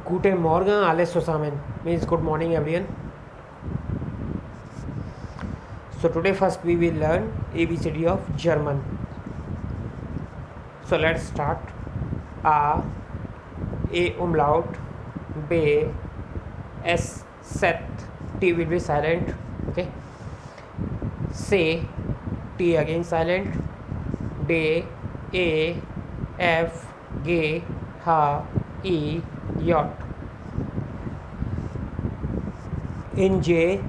Guten Morgen, alles zusammen. Means good morning, everyone. So today first we will learn ABCD of German. So let's start. A umlaut, B, S set. T will be silent. Okay. C, T again silent. D, A, F, G, H, E, yacht. In J,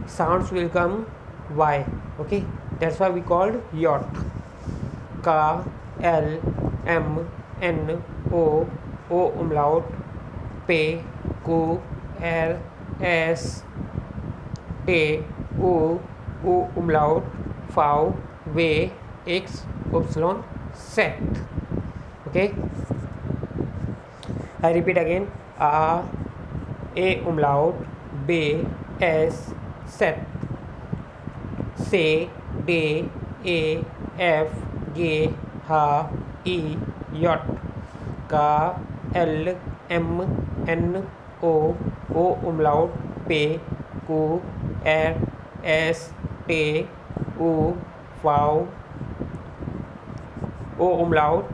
sounds will come Y. Okay, that's why we called yacht. K, L, M, N, O umlaut, P, Q, R, S, T, U umlaut, V, V, X, Y, Z. Okay, I repeat again. A umlaut, B, S, Z, C, D, A, F, G, H, E, yacht. K, L, M, N, O umlaut, P, Q, R, S, T, U, V, O umlaut,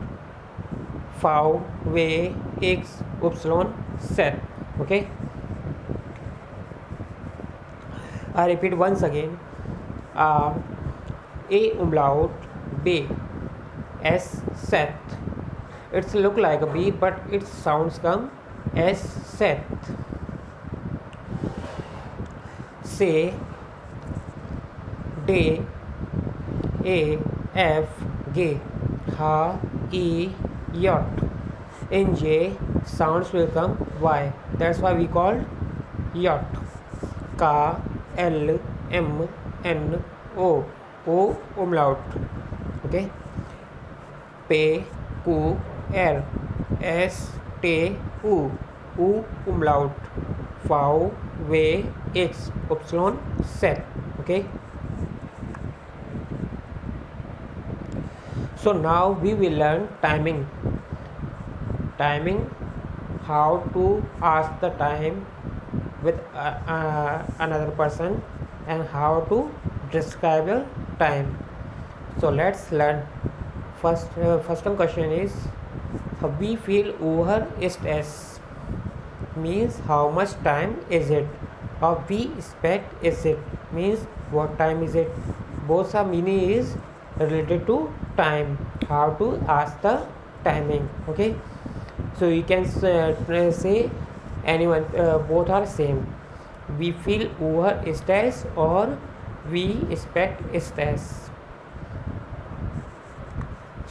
V, V, X, Y, Z. Okay, I repeat once again. A umlaut, B, S set. It's look like a B, but its sounds come S set. C, D, A, F, G, H, E, yacht. In J, sounds will come Y. That's why we called yacht. K, L, M, N, O umlaut. Okay, P, Q, R, S, T, U umlaut, V, V, X, Y, Z. Okay, so now we will learn timing. How to ask the time with another person and how to describe a time. So let's learn. First question is, wie viel Uhr ist es? Means how much time is it? Or wie spät is it? Means what time is it? Both are meaning is related to time. How to ask the timing. Okay, so you can say anyone, both are same. Wie viel Uhr ist es or wie spät ist es?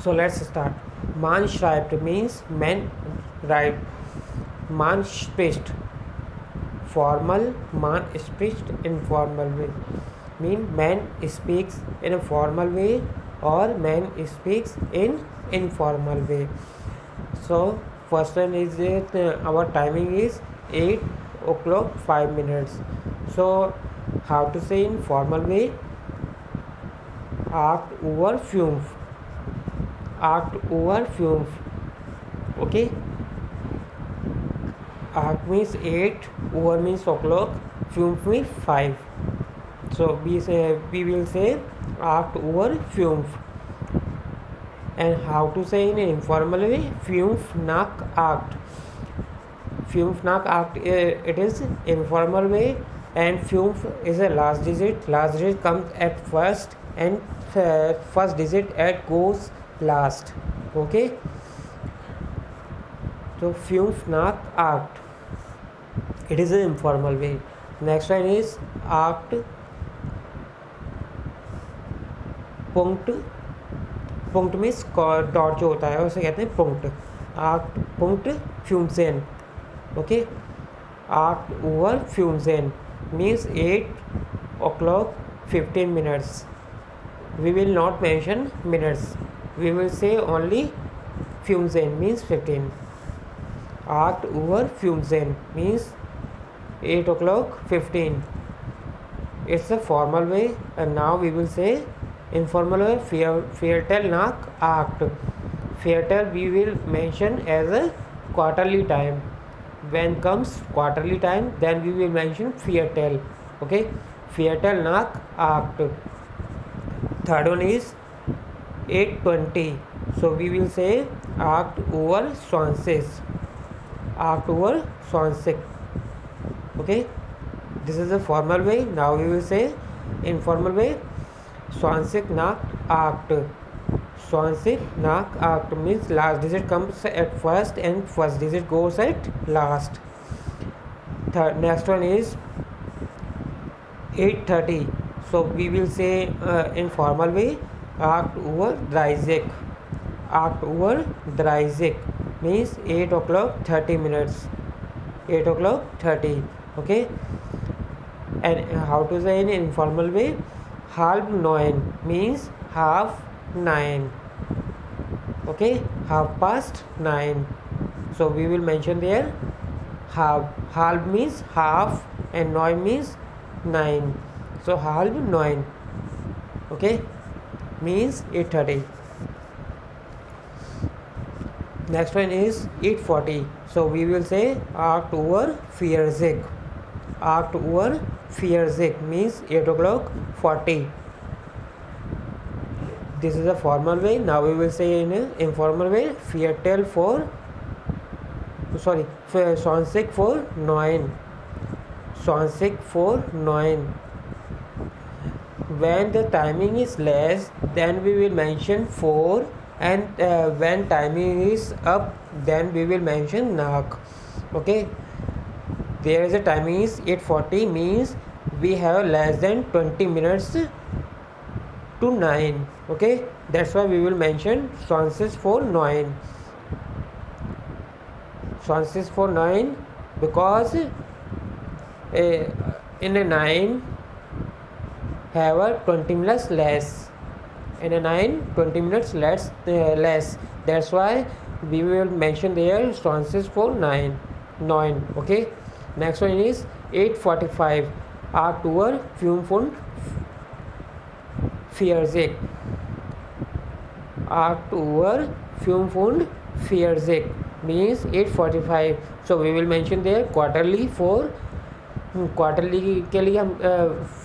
So let's start. Man schreibt means man write. Man spricht formal, man spricht informal way. Mean man speaks in a formal way or man speaks in informal way. So first one is it, our timing is 8 o'clock 5 minutes. So how to say in formal way? 8 Uhr 5. 8 Uhr 5. Okay, 8 means 8, Uhr means o'clock, 5 means 5. So we will say 8 Uhr 5. And how to say in an informal way? 5 nach 8. 5 nach 8, it is informal way, and 5 is a last digit. Last digit comes at first and first digit at goes last. Okay, so 5 nach 8, it is an informal way. Next one is 8 punkt. punkt means dot जो होता है उसे कहते हैं punkt. 8 punkt 15. Okay, 8 Uhr 15 means 8 o'clock 15 minutes. We will not mention minutes, we will say only 15 means 15. 8 Uhr 15 means 8 o'clock 15. It's a formal way, and now we will say informal way. Viertel nach 8. Viertel we will mention as a quarterly time. When comes quarterly time, then we will mention Viertel. Okay, Viertel nach 8. Third one is 8:20. So we will say 8 over 20. 8 over 20. Okay, this is the formal way. Now we will say informal way. 20 nach 8. 20 nach 8 means last digit comes at first and first digit goes at last. Next one is 8:30. So we will say in formal way 8 over 30. 8 over 30 means 8 o'clock 30 minutes. 8 o'clock 30. Okay, and how to say in informal way? Halb 9 means half 9. Okay, half past 9. So we will mention there half. Halb means half and 9 means 9. So halb 9. Okay, means 8:30. Next one is 8:40. So we will say 8 over 40. 8 over 40 means 8 o'clock 40. This is a formal way. Now we will say in an informal way. Viertel for 20 for 9. 20 for 9. When the timing is less, then we will mention 4, and when timing is up, then we will mention nach. Okay, there is a timing is 8:40 means we have less than 20 minutes to 9. Okay, that's why we will mention 20 for 9. 20 for 9 because in a 9 have a 20 minutes less. In a 9 20 minutes less. That's why we will mention there 20 for 9. Okay, next one is 8:45. 8 over 55. 8 over 55 means 8:45. So we will mention there quarterly for quarterly के लिए हम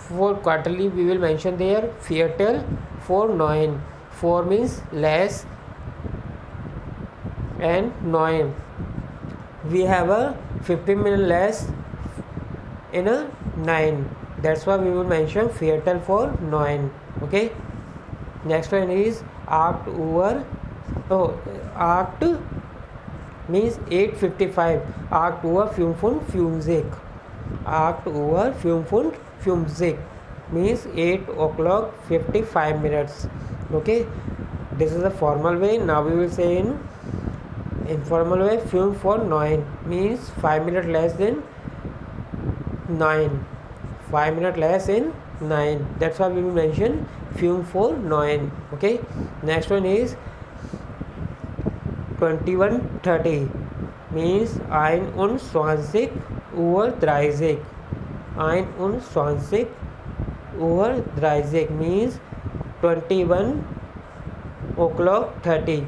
for quarterly we will mention there Viertel for 9. 4 means less and 9. We have a 15 minute less in a 9. That's why we will mention Viertel for 9. Okay. Next one is 8 over 8 means 8:55. 8 over 55. 8 over 55 means 8 o'clock 55 minutes. Okay, this is the formal way. Now we will say in informal way. 5 for 9 means 5 minutes less than 9. 5 minutes less in 9. That's why we will mention 5 for 9. Okay, next one is 21:30 means 21 over 30. 21 over 30 means 21 o'clock 30.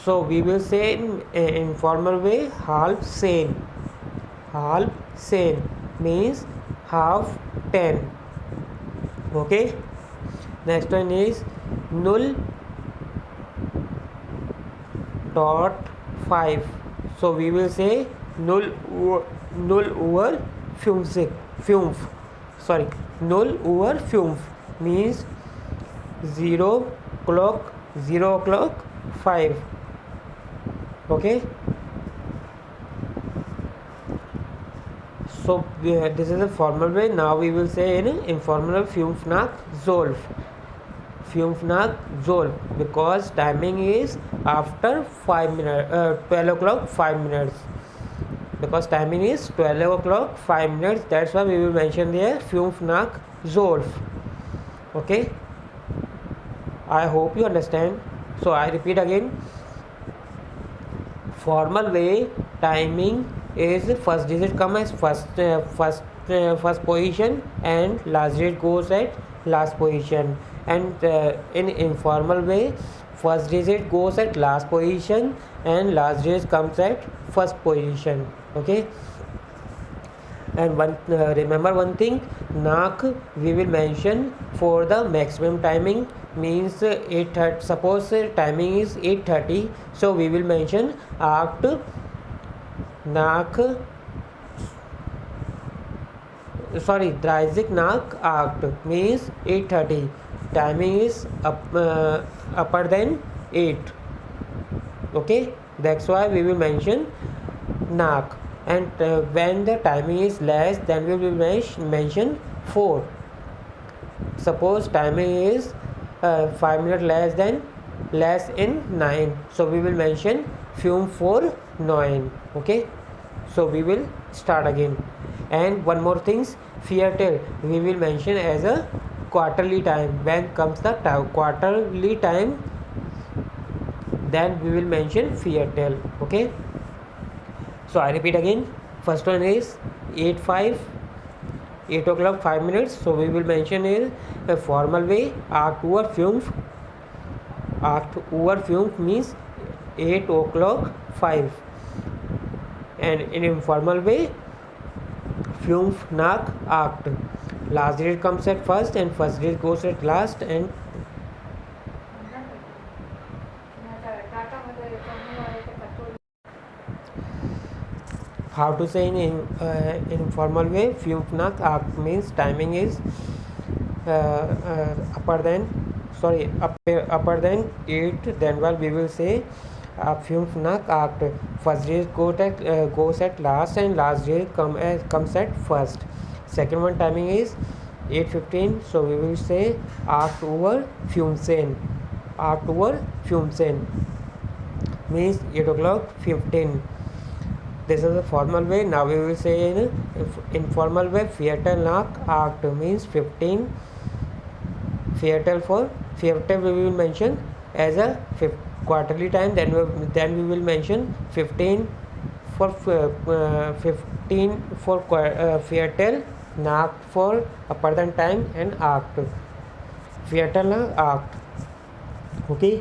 So we will say in informal way half same. Half same means half 10. Okay, next one is 0.5. So we will say 0 over 5. 0 over 5 means 0 o'clock 5. Okay, so this is a formal way. Now we will say in informal 5 nach 12. 5 nach 12 because timing is after 5 minutes 12 o'clock 5 minutes, because timing is 12 o'clock 5 minutes. That's why we will mention there 5 nach 12. Okay, I hope you understand. So I repeat again. Formal way timing is first digit come as first position and last digit goes at last position, and in informal way first digit goes at last position and last digit comes at first position. Okay, and remember one thing, nak we will mention for the maximum timing, means 8:30. Suppose timing is 8:30, so we will mention act nak, sorry, Dreißig nach 8 means 8:30. Timing is upper than 8. Okay, that's why we will mention nach. And when the timing is less, then we will mention 4. Suppose timing is 5 minutes less in 9, so we will mention 5 vor 9. Okay, so we will start again. And one more things, Viertel we will mention as a quarterly time. When comes the quarterly time, then we will mention Viertel. Okay, so I repeat again. First one is 8 o'clock 5 minutes, so we will mention in a formal way 8 Uhr 5. 8 Uhr 5 means 8 o'clock 5, and in informal way 5 nach 8. Last digit comes at first and first digit goes at last. And how to say in informal way, 5 nach 8 means timing is upper than 8. Then we will say 5 nach 8. First digit goes at last and last digit comes at first. Second one timing is 8:15, so we will say 8 Uhr 15. 8 Uhr 15 means 8 o'clock 15. This is the formal way. Now we will say in informal way, Viertel nach 8 means 15. Viertel we will mention as a quarterly time. Then we will mention 15 for Viertel, nach for upper than time, and 8. Viertel nach 8. Okay.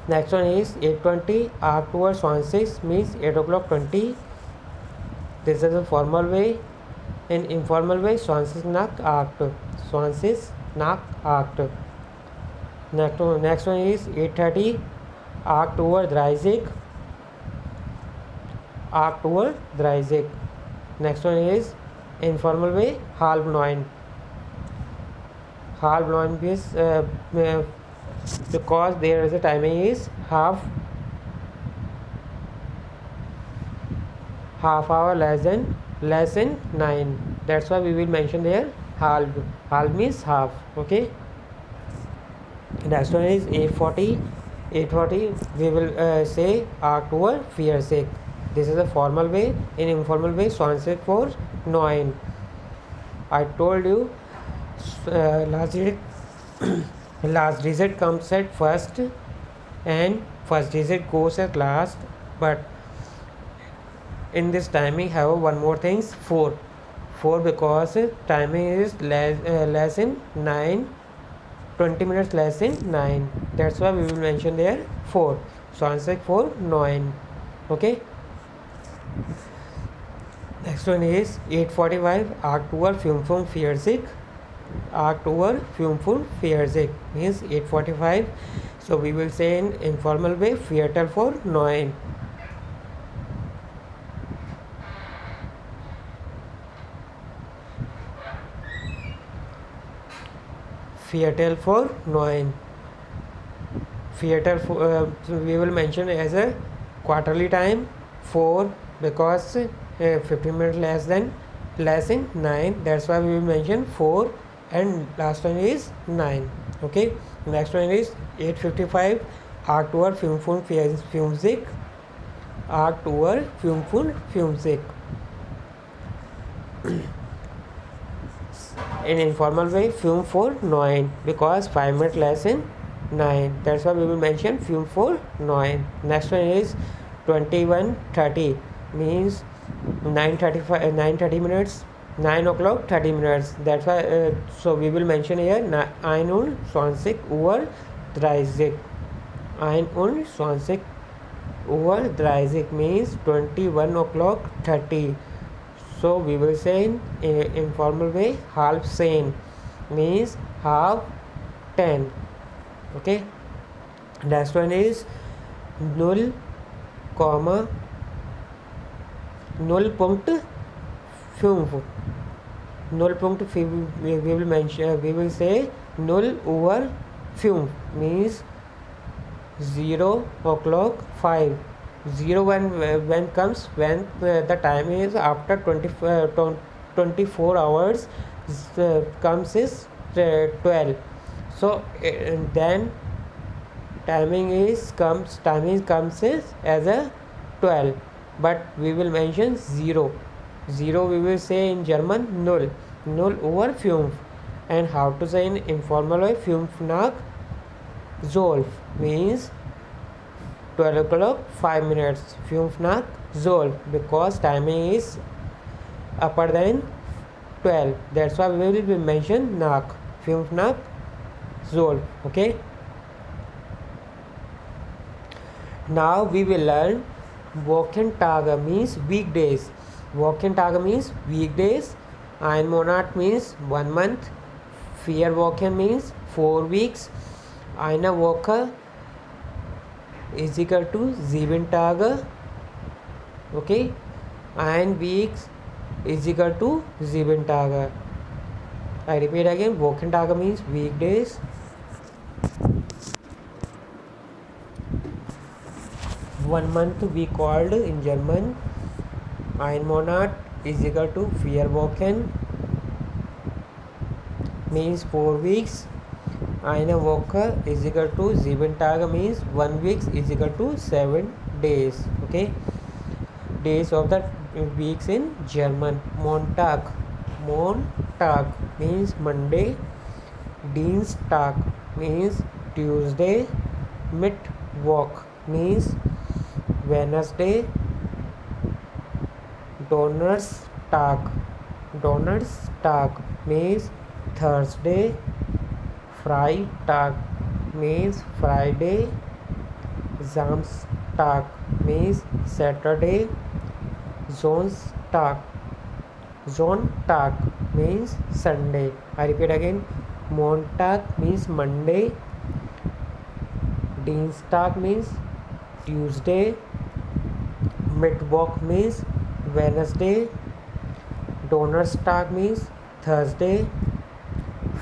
Next one is 8:20. 8 Uhr 20 means 8 o'clock 20. This is a formal way. In informal way, 20 nach 8. 20 nach 8. Next one is 8:30. 8 Uhr 30. 8 Uhr 30. Next one is informal way, 8:30. 8:30 is because there is a timing is half hour less in 9. That's why we will mention there half. Half means half. Okay. Next one is 8:40. 8:40 we will say 8 Uhr 40. This is a formal way. In informal way, 20 for 9. I told you last digit comes at first and first digit goes at last. But in this timing, have one more things, 4 because timing is less in 9, 20 minutes less in 9. That's why we will mention there 4. So answer for 9. Okay. Next one is 8:45. 8 Uhr 45. 8 Uhr 45 means 8:45. So we will say in informal way, Viertel for 9. Viertel for 9. Viertel we will mention as a quarterly time 4 because 15 minutes less in 9. That's why we will mention 4 and last one is 9. Okay. Next one is 8:55. 8 Uhr 55. 8 Uhr 55. In informal way, 5 for 9 because 5 minutes less in 9. That's why we will mention 5 for 9. Next one is 21:30 means 9:30 minutes, 9 o'clock 30 minutes. That's why so we will mention here 9:20 Uhr 30. 9:20 over Dreißig means 21 o'clock 30. So we will say in informal way half 10 means half 10. Okay. Next one is 0, 0.5. 0.5 we will mention, we will say 0 over 5 means 0 o'clock 5. 0 when comes when the time is after 24 hours comes is 12. So then timing comes as a 12, but we will mention 0. We will say in German 0 over 5. And how to say in informal way 5 nach 12 means 12 o'clock 5 minutes. 5 nach 12 because timing is upper than 12, that's why we will mention nach 5 nach 12. Okay, now we will learn Wochentage means weekdays. Wochentage means weekdays. Ein Monat means 1 month. 4 Wochen means 4 weeks. Eine Woche is equal to 7 Tage. Okay, ein weeks is equal to 7 Tage. I repeat again, Wochentage means weekdays. One month we called in German ein Monat is equal to 4 Wochen means 4 weeks. Eine Woche is equal to 7 Tage means 1 week is equal to 7 days. Okay, days of the weeks in German. Montag means Monday. Dienstag means Tuesday. Mittwoch means Wednesday. Donnerstag means Thursday. Freitag means Friday. Samstag means Saturday. Sonntag means Sunday. I repeat again, Montag means Monday. Dienstag means Tuesday. Mittwoch means Wednesday. Donnerstag means Thursday.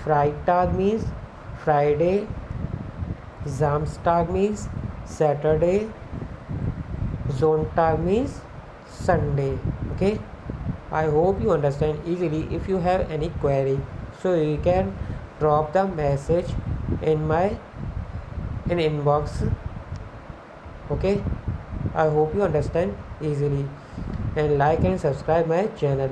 Freitag means Friday. Samstag means Saturday. Sonntag means Sunday. Okay, I hope you understand easily. If you have any query, so you can drop the message in my inbox. Okay, I hope you understand easily, and like and subscribe my channel.